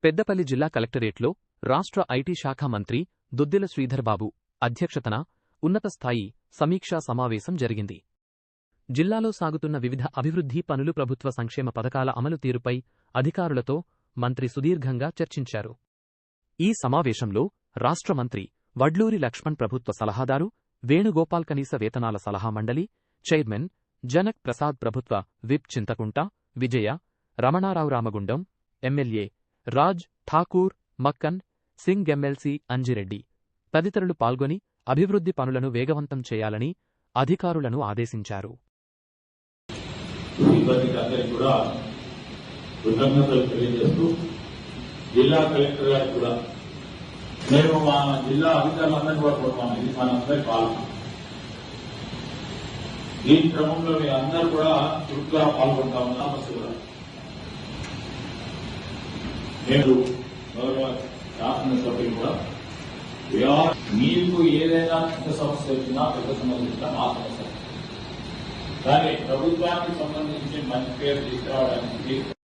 పెద్దపల్లి జిల్లా కలెక్టరేట్లో రాష్ట్ర ఐటీ శాఖ మంత్రి దుద్దిల శ్రీధర్ బాబు అధ్యక్షతన ఉన్నత స్థాయి సమీక్షా సమావేశం జరిగింది. జిల్లాలో సాగుతున్న వివిధ అభివృద్ధి పనులు, ప్రభుత్వ సంక్షేమ పథకాల అమలు తీరుపై అధికారులతో మంత్రి సుదీర్ఘంగా చర్చించారు. ఈ సమావేశంలో రాష్ట్ర మంత్రి వడ్లూరి లక్ష్మణ్, ప్రభుత్వ సలహాదారు వేణుగోపాల్, కనీస వేతనాల సలహా మండలి చైర్మన్ జనక్ ప్రసాద్, ప్రభుత్వ విప్ చింతకుంట విజయ, రమణారావు, రామగుండం ఎమ్మెల్యే రాజ్ ఠాకూర్, మక్కన్ సింగ్, ఎమ్మెల్సీ అంజిరెడ్డి తదితరులు పాల్గొని అభివృద్ధి పనులను వేగవంతం చేయాలని అధికారులను ఆదేశించారు. జిల్లా కలెక్టర్ గారు కూడా మేము మా జిల్లా అధికారులందరినీ కూడా కోరుతాము. ఇది మనందరి పాలన. ఈ క్రమంలో మీ అందరూ కూడా చురుగ్గా పాల్గొంటామన్న సమస్య కూడా నేను గౌరవ శాసనసభ్యులు కూడా మీకు ఏదైనా చిన్న సమస్య వచ్చినా, పెద్ద సమస్య వచ్చినా మా సమస్య, కానీ ప్రభుత్వానికి సంబంధించి మంచి పేరు తీసుకురావడానికి